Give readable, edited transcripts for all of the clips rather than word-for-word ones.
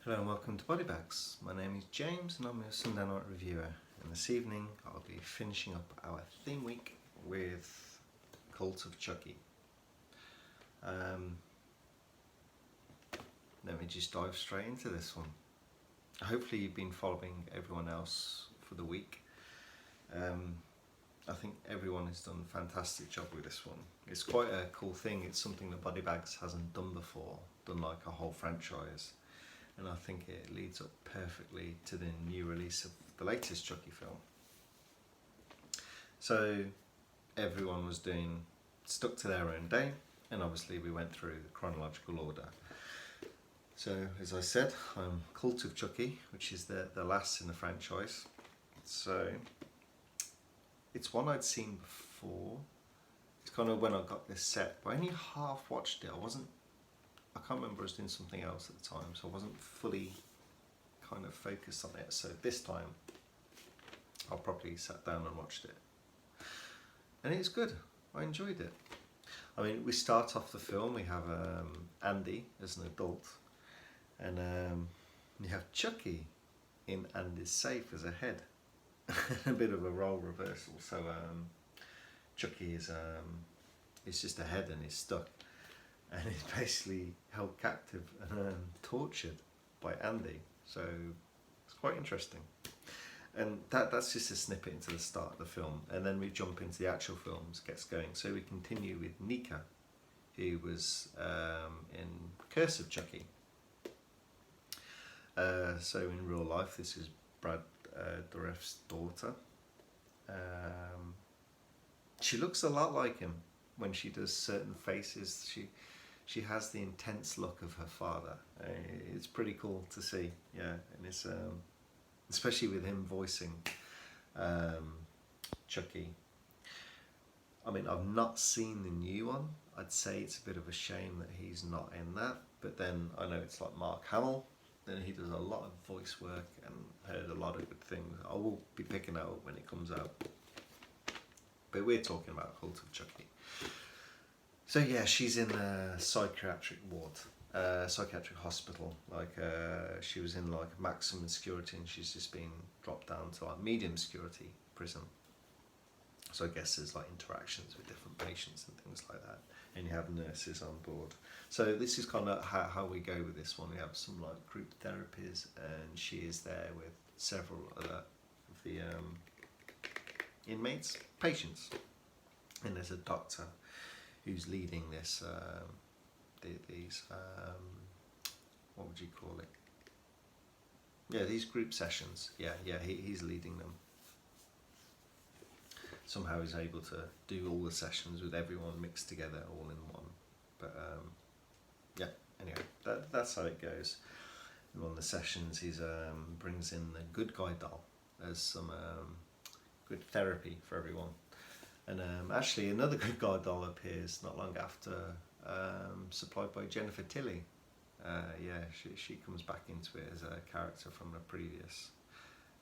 Hello and welcome to Body Bags. My name is James and I'm a Sunday night reviewer, and this evening I'll be finishing up our theme week with Cult of Chucky. Let me just dive straight into this one. Hopefully you've been following everyone else for the week. I think everyone has done a fantastic job with this one. It's quite a cool thing. It's something that Body Bags hasn't done before, done like a whole franchise. And I think it leads up perfectly to the new release of the latest Chucky film. So everyone was stuck to their own day, and obviously we went through the chronological order. So as I said, I'm Cult of Chucky, which is the last in the franchise. So it's one I'd seen before. It's kind of when I got this set, but I only half watched it. I can't remember, I was doing something else at the time, so I wasn't fully kind of focused on it. So this time I properly sat down and watched it, and it's good. I enjoyed it. I mean, we start off the film, we have Andy as an adult, and you have Chucky in Andy's safe as a head. A bit of a role reversal. So Chucky is just a head and he's stuck. And he's basically held captive and tortured by Andy. So it's quite interesting. And that's just a snippet into the start of the film. And then we jump into the actual films, gets going. So we continue with Nika, who was in Curse of Chucky. So in real life, this is Brad Dourif's daughter. She looks a lot like him when she does certain faces. She has the intense look of her father. It's pretty cool to see, yeah, and it's especially with him voicing Chucky. I mean, I've not seen the new one. I'd say it's a bit of a shame that he's not in that, but then I know it's like Mark Hamill, and he does a lot of voice work and heard a lot of good things. I will be picking that up when it comes out. But we're talking about Cult of Chucky. So yeah, she's in a psychiatric ward, psychiatric hospital. Like she was in like maximum security, and she's just been dropped down to like medium security prison. So I guess there's like interactions with different patients and things like that, and you have nurses on board. So this is kind of how we go with this one. We have some like group therapies, and she is there with several other of the inmates, patients, and there's a doctor who's leading this, these, what would you call it? Yeah, these group sessions. Yeah, he's leading them. Somehow he's able to do all the sessions with everyone mixed together all in one. But yeah, anyway, that's how it goes. In one of the sessions, he brings in the good guy doll as some good therapy for everyone. And actually another good guy doll appears not long after, supplied by Jennifer Tilly. Yeah, she comes back into it as a character from a previous,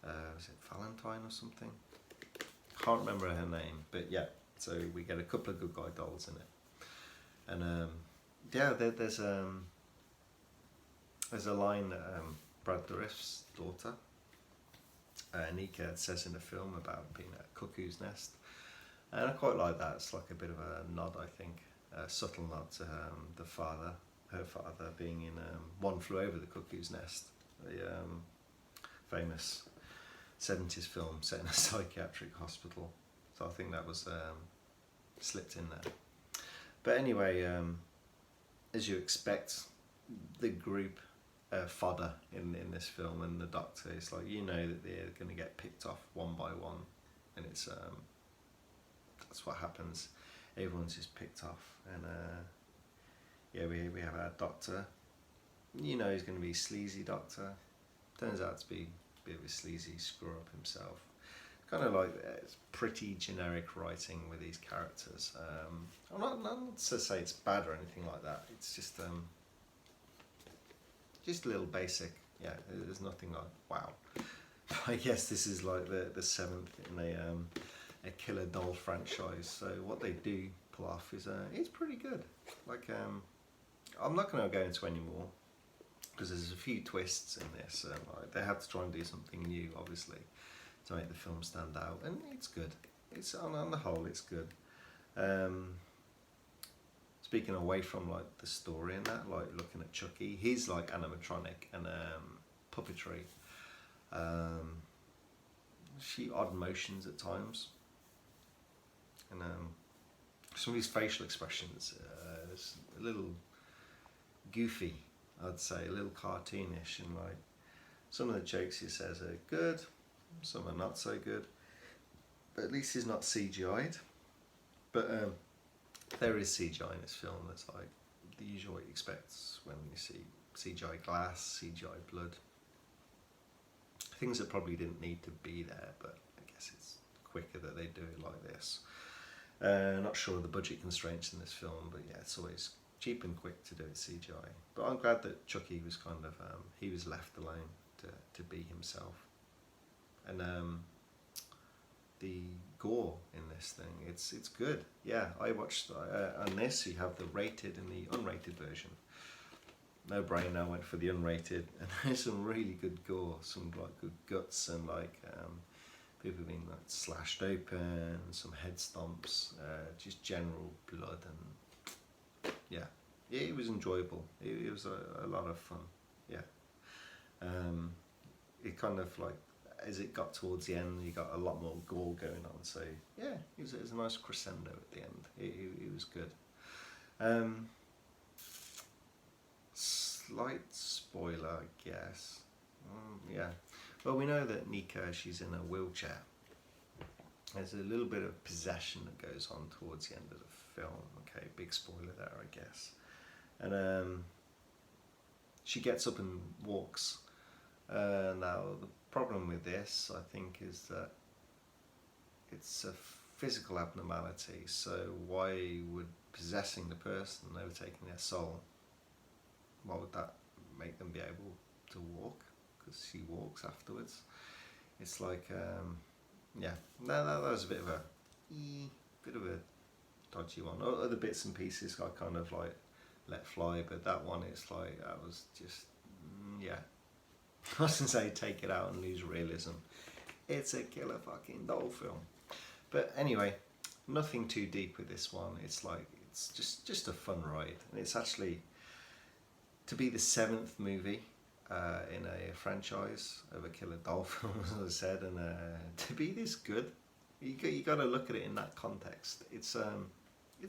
was it Valentine or something? Can't remember her name, but yeah, so we get a couple of good guy dolls in it. And yeah, there's a line that Brad Dourif's daughter, Nika, says in the film about being a cuckoo's nest. And I quite like that. It's like a bit of a nod, I think, a subtle nod to her father being in One Flew Over the Cuckoo's Nest, the famous 70s film set in a psychiatric hospital. So I think that was slipped in there. But anyway, as you expect, the group fodder in this film, and the doctor is like, you know that they're going to get picked off one by one, and it's that's what happens. Everyone's just picked off, and yeah, we have our doctor. You know he's going to be a sleazy doctor. Turns out to be a bit of a sleazy screw up himself. Kind of like it's pretty generic writing with these characters. I'm not to say it's bad or anything like that. It's just a little basic. Yeah, there's nothing like wow. I guess this is like the seventh in a killer doll franchise. So what they do pull off is it's pretty good. Like I'm not going to go into any more because there's a few twists in this, and like, they have to try and do something new, obviously, to make the film stand out, and it's good. It's on the whole, it's good. Speaking away from like the story and that, like looking at Chucky, he's like animatronic and puppetry. She odd motions at times, and some of his facial expressions is a little goofy, I'd say, a little cartoonish, and like some of the jokes he says are good, some are not so good, but at least he's not CGI'd. But there is CGI in this film that's like the usual what you expect when you see CGI glass, CGI blood. Things that probably didn't need to be there, but I guess it's quicker that they do it like this. Not sure of the budget constraints in this film, but yeah, it's always cheap and quick to do it CGI. But I'm glad that Chucky was kind of, he was left alone to be himself. And the gore in this thing, it's good. Yeah, I watched, on this you have the rated and the unrated version. No brainer, I went for the unrated, and there's some really good gore, some like good guts, and like people being like slashed open, some head stomps, just general blood, and yeah, it was enjoyable. It was a lot of fun. Yeah, it kind of like, as it got towards the end, you got a lot more gore going on. So yeah, it was a nice crescendo at the end. It was good. Slight spoiler, I guess. Yeah. Well, we know that Nika, she's in a wheelchair. There's a little bit of possession that goes on towards the end of the film. Okay, big spoiler there, I guess. And she gets up and walks. Now, the problem with this, I think, is that it's a physical abnormality. So why would possessing the person, overtaking their soul, why would that make them be able to walk? Because she walks afterwards. It's like, yeah, that was a bit of a dodgy one. Other bits and pieces I kind of like let fly, but that one, it's like, that was just, yeah. I was gonna say take it out and lose realism. It's a killer fucking doll film. But anyway, nothing too deep with this one. It's like, it's just a fun ride, and it's actually, to be the 7th movie in a franchise of a killer doll film, as I said, and to be this good, you got to look at it in that context. It's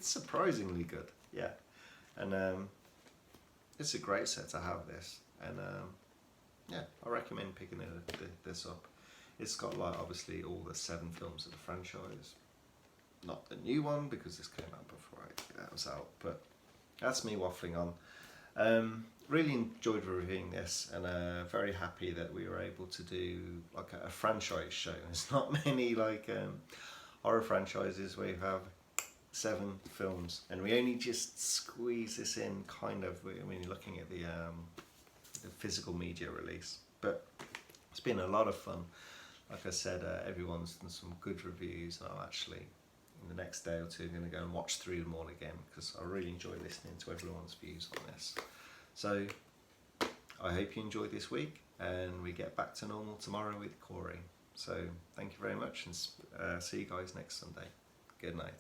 surprisingly good, yeah, and it's a great set to have this, and yeah, I recommend picking this up. It's got like obviously all the 7 films of the franchise, not the new one because this came out before that was out, but that's me waffling on. Really enjoyed reviewing this, and very happy that we were able to do like a franchise show. There's not many like horror franchises where you have 7 films, and we only just squeeze this in kind of when you're looking at the physical media release. But it's been a lot of fun. Like I said, everyone's done some good reviews, and I'll actually in the next day or two going to go and watch through them all again, because I really enjoy listening to everyone's views on this. So I hope you enjoyed this week, and we get back to normal tomorrow with Corey. So thank you very much, and see you guys next Sunday. Good night.